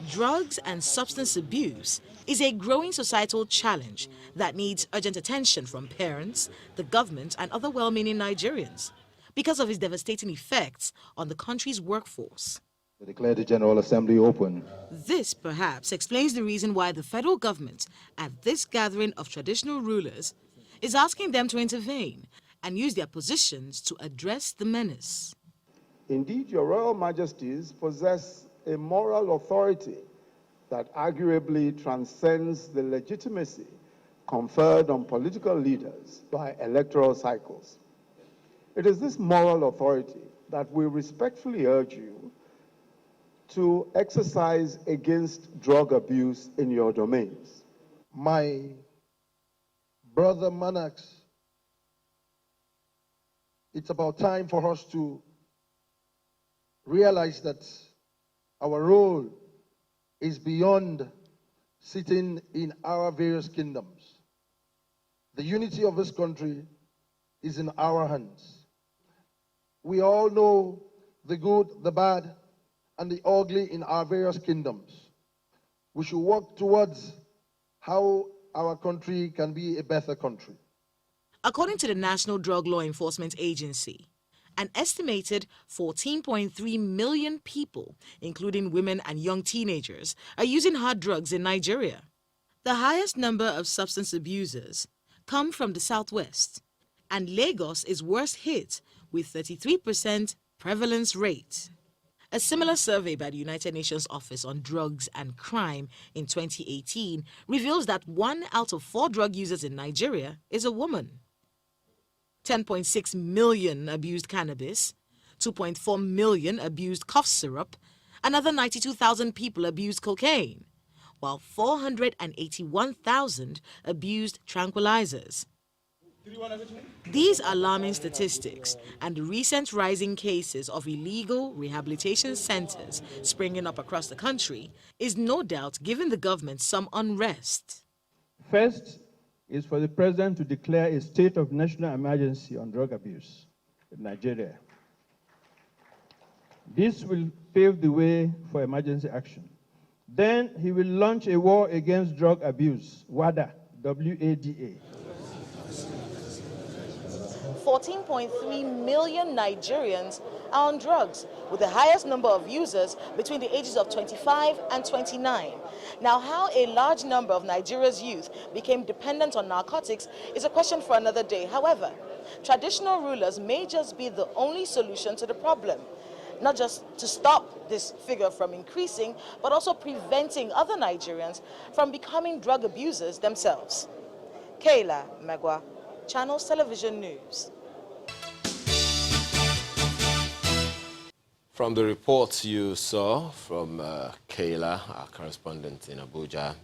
Drugs and substance abuse is a growing societal challenge that needs urgent attention from parents, the government, and other well-meaning Nigerians because of its devastating effects on the country's workforce. I declare the General Assembly open. This, perhaps, explains the reason why the federal government, at this gathering of traditional rulers, is asking them to intervene and use their positions to address the menace. Indeed, your Royal Majesties possess a moral authority that arguably transcends the legitimacy conferred on political leaders by electoral cycles. It is this moral authority that we respectfully urge you to exercise against drug abuse in your domains. My brother Menace, it's about time for us to realize that our role is beyond sitting in our various kingdoms. The unity of this country is in our hands. We all know the good, the bad, and the ugly in our various kingdoms. We should work towards how our country can be a better country. According to the National Drug Law Enforcement Agency, an estimated 14.3 million people, including women and young teenagers, are using hard drugs in Nigeria. The highest number of substance abusers come from the southwest, and Lagos is worst hit with 33% prevalence rate. A similar survey by the United Nations Office on Drugs and Crime in 2018 reveals that 1 out of 4 drug users in Nigeria is a woman. 10.6 million abused cannabis, 2.4 million abused cough syrup, another 92,000 people abused cocaine, while 481,000 abused tranquilizers. These alarming statistics and the recent rising cases of illegal rehabilitation centers springing up across the country is no doubt giving the government some unrest. First is for the president to declare a state of national emergency on drug abuse in Nigeria. This will pave the way for emergency action. Then he will launch a war against drug abuse, WADA, W-A-D-A. 14.3 million Nigerians are on drugs, with the highest number of users between the ages of 25 and 29. Now, how a large number of Nigeria's youth became dependent on narcotics is a question for another day. However, traditional rulers may just be the only solution to the problem, not just to stop this figure from increasing, but also preventing other Nigerians from becoming drug abusers themselves. Kayla Megwa, Channels Television News. From the reports you saw from Kayla, our correspondent in Abuja,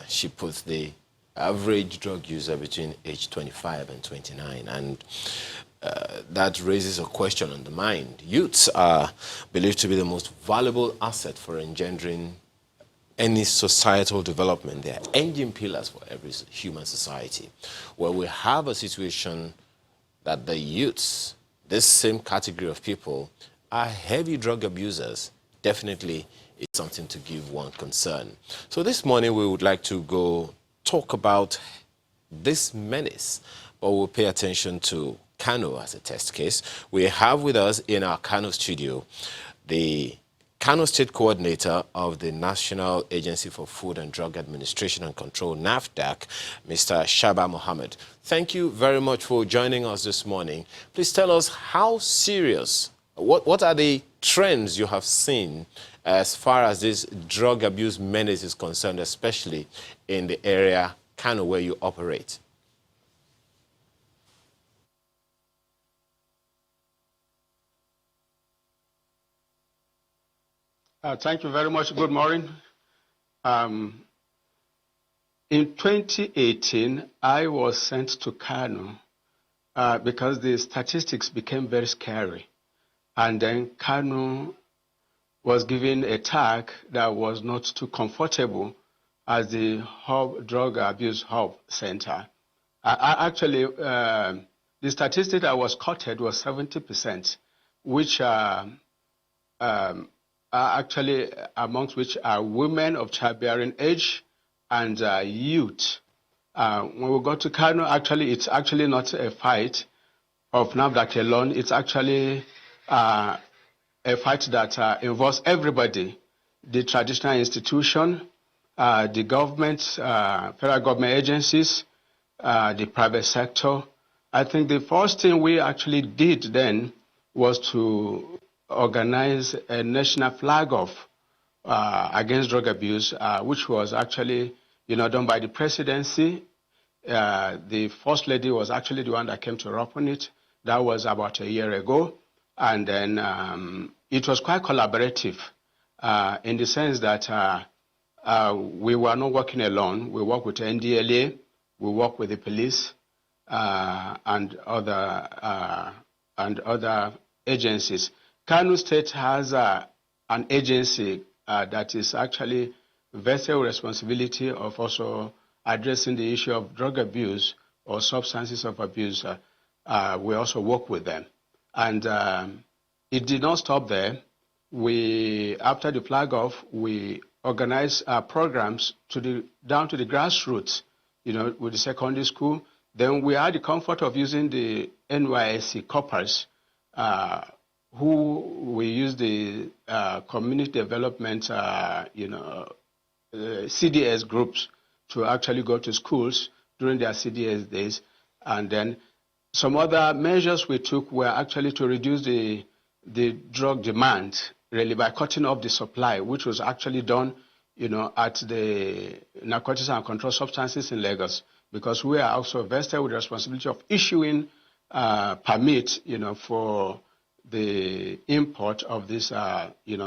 she puts the average drug user between age 25 and 29, and that raises a question on the mind. Youths are believed to be the most valuable asset for engendering any societal development. They are engine pillars for every human society. Where we have a situation that the youths, this same category of people, are heavy drug abusers, definitely is something to give one concern. So this morning we would like to go talk about this menace, but we'll pay attention to Kano as a test case. We have with us in our Kano studio the Kano State Coordinator of the National Agency for Food and Drug Administration and Control, NAFDAC, Mr. Shaba Mohammed. Thank you very much for joining us this morning. Please tell us how serious, what are the trends you have seen as far as this drug abuse menace is concerned, especially in the area, Kano, where you operate? Thank you very much. Good morning. In 2018, I was sent to Kano because the statistics became very scary. And then Kano was given a tag that was not too comfortable as the drug abuse hub center. Actually, the statistic that was quoted was 70%, which actually amongst which are women of childbearing age and youth. When we go to Kano, actually, it's actually not a fight of NAFDAC alone. It's actually a fight that involves everybody, the traditional institution, the government, federal government agencies, the private sector. I think the first thing we actually did then was to organize a national flag off against drug abuse, which was actually, done by the presidency. The first lady was actually the one that came to open it. That was about a year ago. And then it was quite collaborative in the sense that we were not working alone. We worked with NDLA, we worked with the police and other agencies. Kano State has an agency that is actually vested with responsibility of also addressing the issue of drug abuse or substances of abuse. We also work with them. And it did not stop there. After the flag off, we organized programs down to the grassroots, with the secondary school. Then we had the comfort of using the NYSC corpers, who we use the community development, CDS groups to actually go to schools during their CDS days. And then some other measures we took were actually to reduce the drug demand, really, by cutting off the supply, which was actually done, at the Narcotics and Controlled Substances in Lagos, because we are also vested with the responsibility of issuing permits, for the import of these,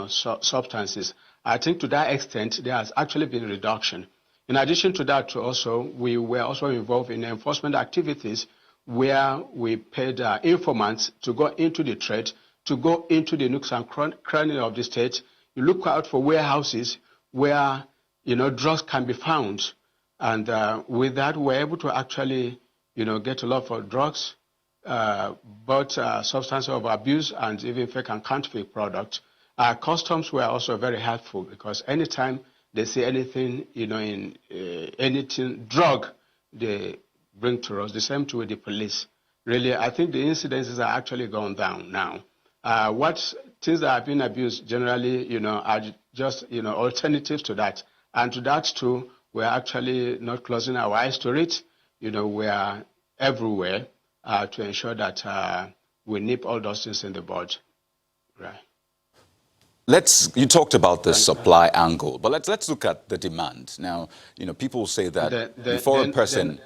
substances. I think to that extent, there has actually been a reduction. In addition to that, also, we were also involved in enforcement activities where we paid informants to go into the trade, to go into the nooks and crannies of the state. You look out for warehouses where, drugs can be found. And with that, we're able to actually, get a lot of drugs, both substances of abuse and even fake and counterfeit products. Customs were also very helpful because anytime they see anything, in anything drug, they bring to us. The same too with the police. Really, I think the incidences are actually going down now. What things that have been abused generally, are just, alternatives to that. And to that too, we're actually not closing our eyes to it. We are everywhere to ensure that we nip all those things in the bud. Right. You talked about the supply angle, but let's look at the demand. Now, people say that before a person,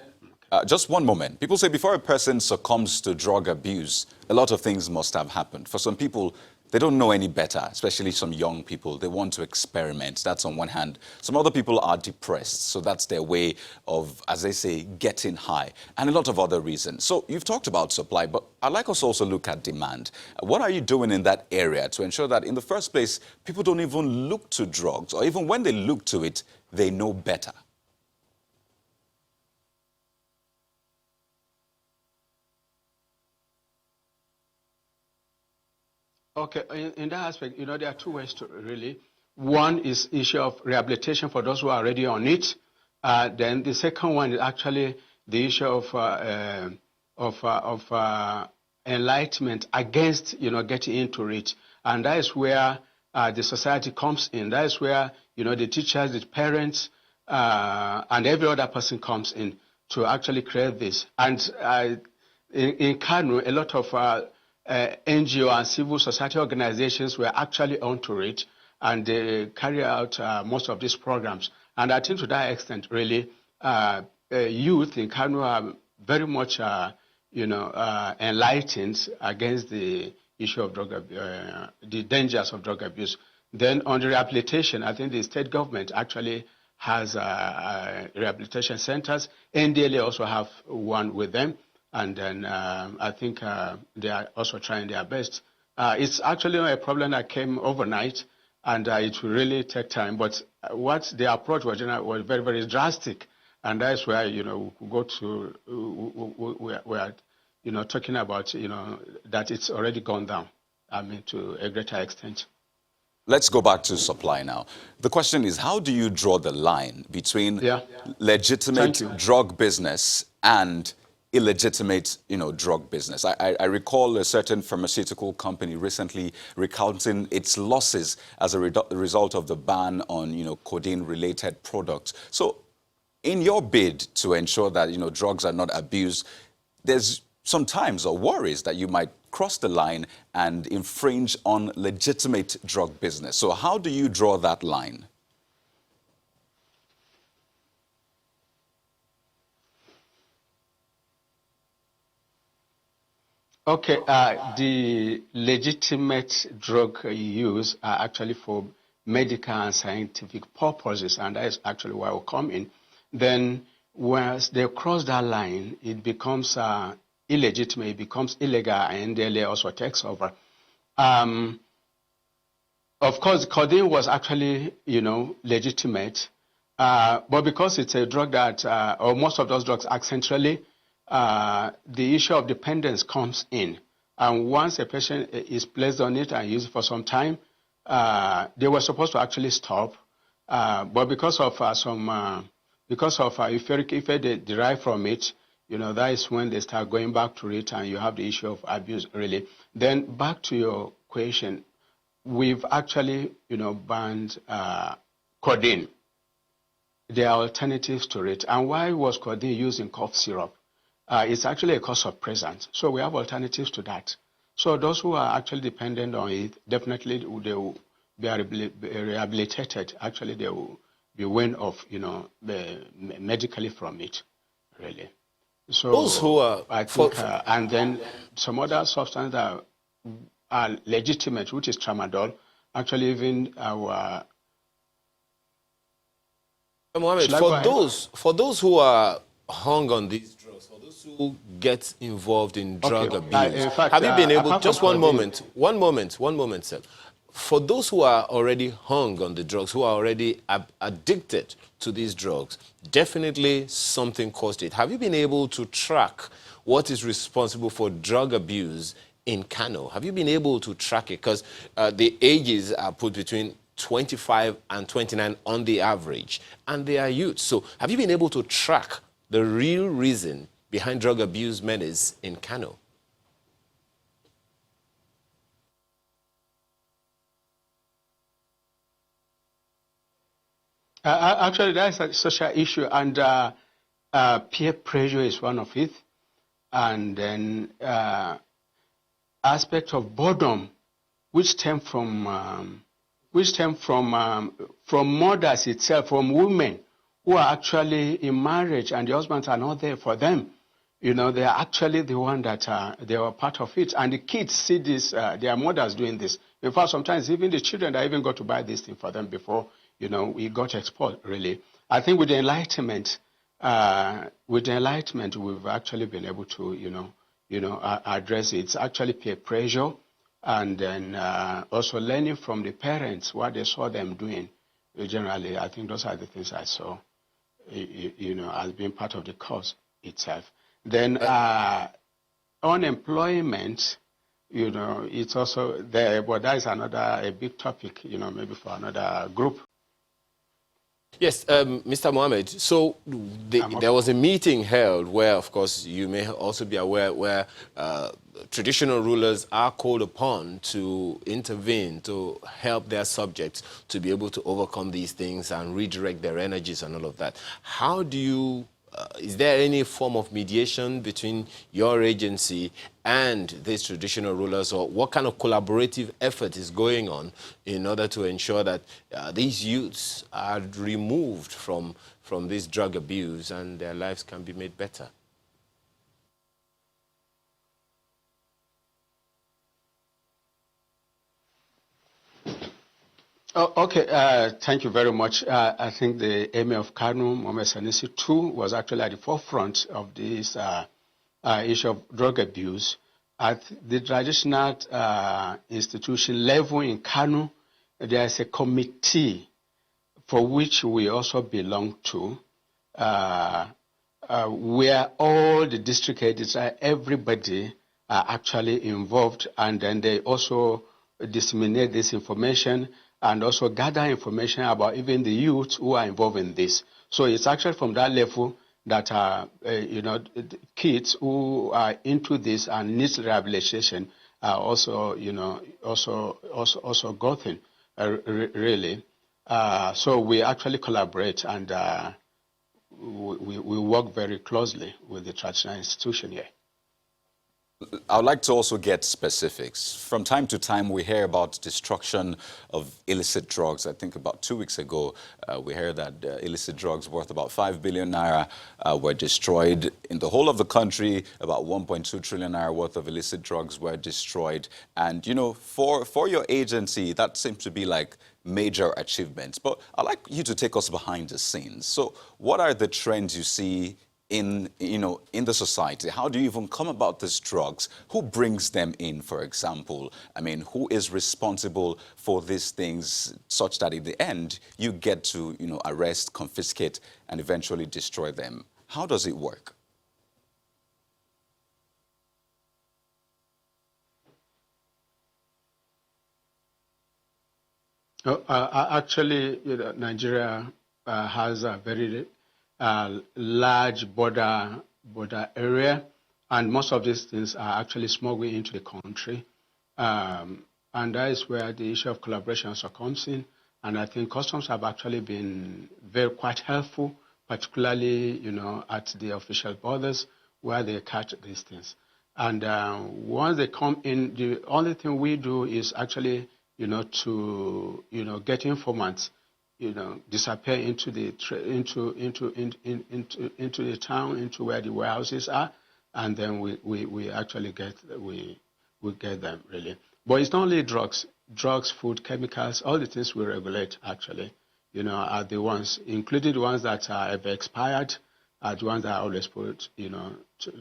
just one moment, people say before a person succumbs to drug abuse, a lot of things must have happened. For some people, they don't know any better, especially some young people. They want to experiment. That's on one hand. Some other people are depressed, so that's their way of, as they say, getting high, and a lot of other reasons. So you've talked about supply, but I'd like us also look at demand. What are you doing in that area to ensure that, in the first place, people don't even look to drugs, or even when they look to it, they know better? Okay, in that aspect, there are two ways to really. One is issue of rehabilitation for those who are already on it. Then the second one is actually the issue of enlightenment against, getting into it. And that is where the society comes in. That is where, the teachers, the parents, and every other person comes in to actually create this. And in Kano, a lot of NGO and civil society organizations were actually onto it, and they carry out most of these programs. And I think to that extent, really, youth in Kano are very much, enlightened against the issue of the dangers of drug abuse. Then on the rehabilitation, I think the state government actually has rehabilitation centers. NDLA also have one with them. And then I think they are also trying their best. It's actually not a problem that came overnight, and it will really take time. But what the approach was very, very drastic, and that's where we could go to. We are talking about that it's already gone down. I mean, to a greater extent. let's go back to supply now. The question is, how do you draw the line between legitimate drug business and illegitimate, drug business? I recall a certain pharmaceutical company recently recounting its losses as a result of the ban on, codeine-related products. So, in your bid to ensure that, drugs are not abused, there's sometimes or worries that you might cross the line and infringe on legitimate drug business. So how do you draw that line? Okay, the legitimate drug use are actually for medical and scientific purposes, and that is actually where we come in. Then once they cross that line, it becomes illegitimate, it becomes illegal, and NDLA also takes over. Of course, codeine was actually, legitimate, but because it's a drug that, or most of those drugs act centrally, the issue of dependence comes in. And once a patient is placed on it and used it for some time, they were supposed to actually stop, but because of euphoric effect they derive from it, that is when they start going back to it, and you have the issue of abuse, really. Then back to your question, we've actually, banned codeine. There are alternatives to it. And why was codeine used in cough syrup? It's actually a cause of presence. So we have alternatives to that. So those who are actually dependent on it, definitely they will be rehabilitated. Actually, they will be weaned off, medically from it, really. So those who are, I think, and then some other substances that are legitimate, which is tramadol. Actually, even our Mohammed, for those who are hung on these drugs, for those who get involved in drug abuse, in fact, have you been able? Just one codeine, moment, sir. For those who are already hung on the drugs, who are already addicted to these drugs, definitely something caused it. Have you been able to track what is responsible for drug abuse in Kano? Have you been able to track it? Because the ages are put between 25 and 29 on the average, and they are youth. So have you been able to track the real reason behind drug abuse menace in Kano? Actually, that is a social issue, and peer pressure is one of it. And then aspect of boredom, which stem from mothers itself, from women who are actually in marriage and the husbands are not there for them. They are actually the one that they are part of it. And the kids see this, their mothers doing this. In fact, sometimes even the children that even got to buy this thing for them before, we got exposed, really. I think with the Enlightenment, we've actually been able to, address it. It's actually peer pressure, and then also learning from the parents what they saw them doing. Generally, I think those are the things I saw, as being part of the cause itself. Then unemployment, it's also there, but that is a big topic, maybe for another group. Yes, Mr. Mohammed, so there was a meeting held where, of course, you may also be aware, where traditional rulers are called upon to intervene, to help their subjects to be able to overcome these things and redirect their energies and all of that. How do you, is there any form of mediation between your agency and these traditional rulers, or what kind of collaborative effort is going on in order to ensure that these youths are removed from this drug abuse and their lives can be made better? Oh, okay, thank you very much. I think the Emir of Kano, Mohammed Sanusi II, was actually at the forefront of this issue of drug abuse. At the traditional institution level in Kano, there is a committee for which we also belong to, where all the district heads, everybody are actually involved, and then they also disseminate this information. and also gather information about even the youth who are involved in this. So it's actually from that level that kids who are into this and need rehabilitation are also gotten really. So we actually collaborate, and we work very closely with the traditional institution here. I would like to also get specifics. From time to time, we hear about destruction of illicit drugs. I think about 2 weeks ago, we heard that illicit drugs worth about 5 billion naira were destroyed. In the whole of the country, about 1.2 trillion naira worth of illicit drugs were destroyed. And, you know, for your agency, that seems to be like major achievements. But I'd like you to take us behind the scenes. So what are the trends you see in the society? How do you even come about these drugs? Who brings them in, for example? I mean, who is responsible for these things such that in the end you get to, arrest, confiscate, and eventually destroy them? How does it work? Actually, Nigeria has a very large border area, and most of these things are actually smuggled into the country, and that is where the issue of collaboration also comes in. And I think customs have actually been quite helpful, particularly at the official borders where they catch these things. And once they come in, the only thing we do is actually to get informants disappear into the town, into where the warehouses are, and then we actually get them really. But it's not only drugs, food, chemicals, all the things we regulate actually, are the ones, including the ones that have expired, are the ones that are always put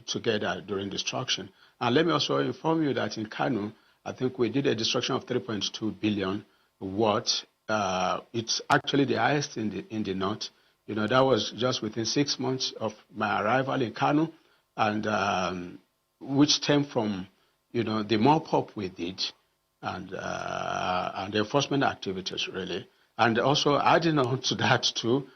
together during destruction. And let me also inform you that in Kano, I think we did a destruction of 3.2 billion worth. It's actually the highest in the north. That was just within 6 months of my arrival in Kano, and which stemmed from the mop-up we did and the enforcement activities really. And also adding on to that too,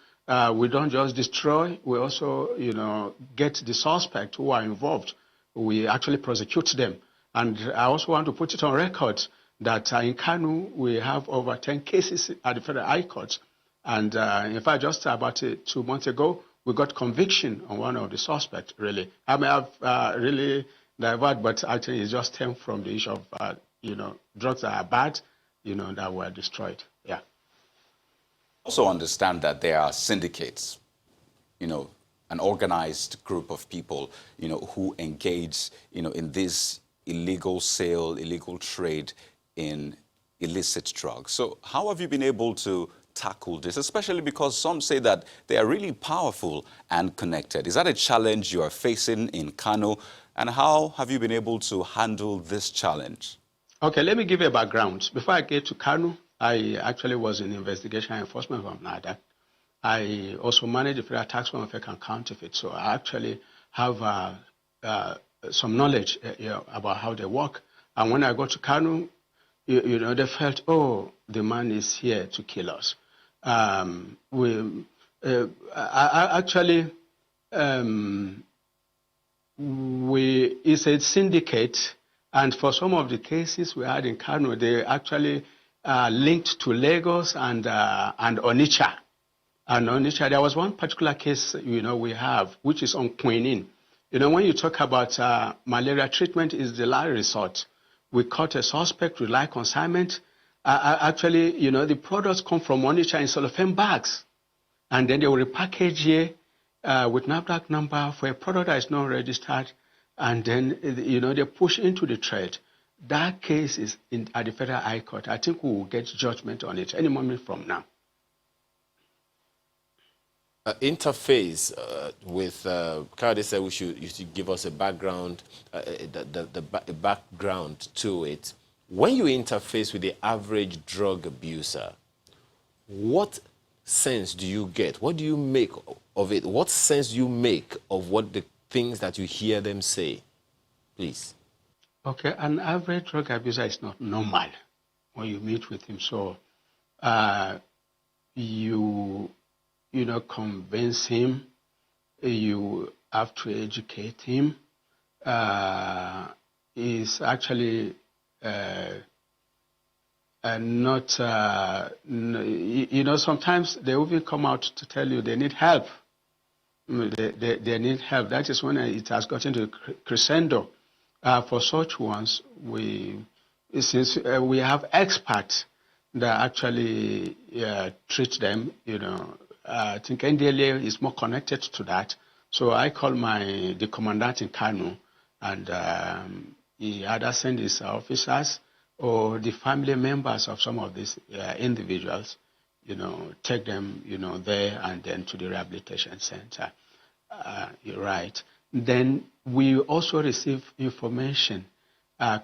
we don't just destroy, we also get the suspect who are involved. We actually prosecute them. And I also want to put it on record that in Kano, we have over 10 cases at the Federal High Court. And in fact, just about 2 months ago, we got conviction on one of the suspects, really. I may have really diverted, but actually it just stemmed from the issue of, drugs that are bad, that were destroyed. Yeah. Also understand that there are syndicates, an organized group of people, who engage, in this illegal sale, illegal trade in illicit drugs. So how have you been able to tackle this, especially because some say that they are really powerful and connected? Is that a challenge you are facing in Kano? And how have you been able to handle this challenge? Okay, let me give you a background. Before I get to Kano, I actually was in investigation and enforcement from NAFDAC. I also manage the Federal Tax Form Effect and Counterfeit. So I actually have some knowledge about how they work. And when I got to Kano, they felt, oh, the man is here to kill us. It's a syndicate, and for some of the cases we had in Kano, they actually linked to Lagos and Onitsha. And Onitsha, there was one particular case, we have, which is on quinine. When you talk about malaria treatment, is the last resort. We caught a suspect with live consignment. Actually, the products come from Onitsha in cellophane bags. And then they will repackage here with NAFDAC number for a product that is not registered. And then, they push into the trade. That case is at the Federal High Court. I think we will get judgment on it any moment from now. Interface with Kade said you should give us a background, the background to it. When you interface with the average drug abuser, what sense do you get? What do you make of it? What sense do you make of what the things that you hear them say? Please. Okay, an average drug abuser is not normal when you meet with him. So you convince him. You have to educate him. Is actually not, sometimes they even come out to tell you they need help. They need help. That is when it has gotten to crescendo. For such ones, since we have experts that actually treat them, I think NDLA is more connected to that. So I call the commandant in Kano, and he either send his officers or the family members of some of these individuals, take them, there and then to the rehabilitation center. You're right. Then we also receive information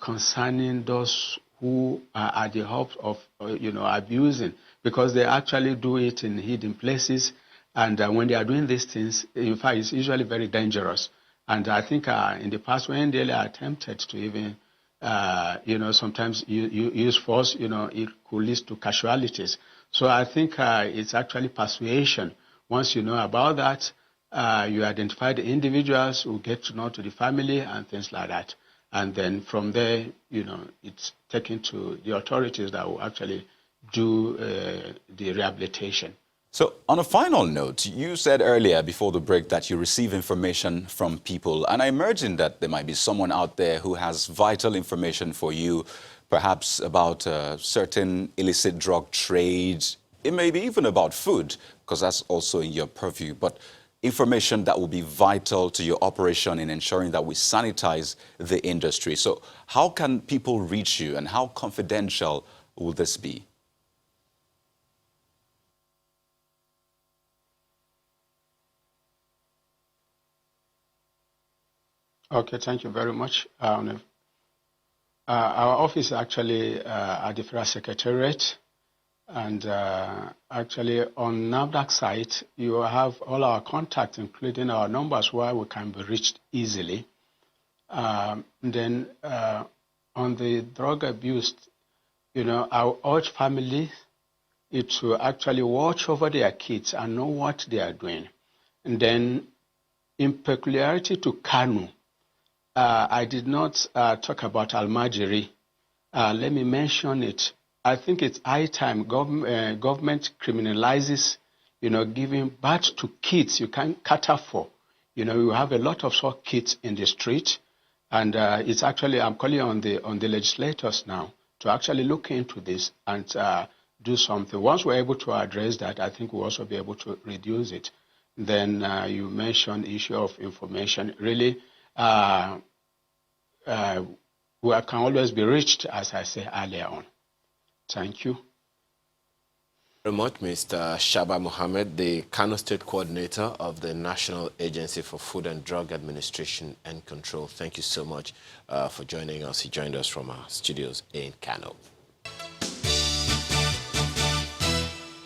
concerning those who are at the hub of, abusing, because they actually do it in hidden places. And when they are doing these things, in fact, it's usually very dangerous. And I think in the past, when they attempted to even, sometimes use force, it could lead to casualties. So I think it's actually persuasion. Once you know about that, you identify the individuals who get to know to the family and things like that. And then from there, it's taken to the authorities that will actually do the rehabilitation. So on a final note, you said earlier before the break that you receive information from people, and I imagine that there might be someone out there who has vital information for you, perhaps about certain illicit drug trade. It may be even about food, because that's also in your purview, but information that will be vital to your operation in ensuring that we sanitize the industry. So how can people reach you, and how confidential will this be? Okay, thank you very much. Our office is actually at the Federal Secretariat, and actually on NAFDAC site, you have all our contacts, including our numbers where we can be reached easily. Then on the drug abuse, I urge families to actually watch over their kids and know what they are doing. And then in peculiarity to Kano, I did not talk about Almajiri. Let me mention it. I think it's high time government criminalizes, giving birth to kids you can't cater for. You have a lot of such kids in the street, and it's actually, I'm calling on the legislators now to actually look into this and do something. Once we're able to address that, I think we'll also be able to reduce it. Then you mentioned the issue of information. Really, we can always be reached, as I said earlier on. Thank you. Very much, Mr. Shaba Mohammed, the Kano State Coordinator of the National Agency for Food and Drug Administration and Control. Thank you so much for joining us. He joined us from our studios in Kano.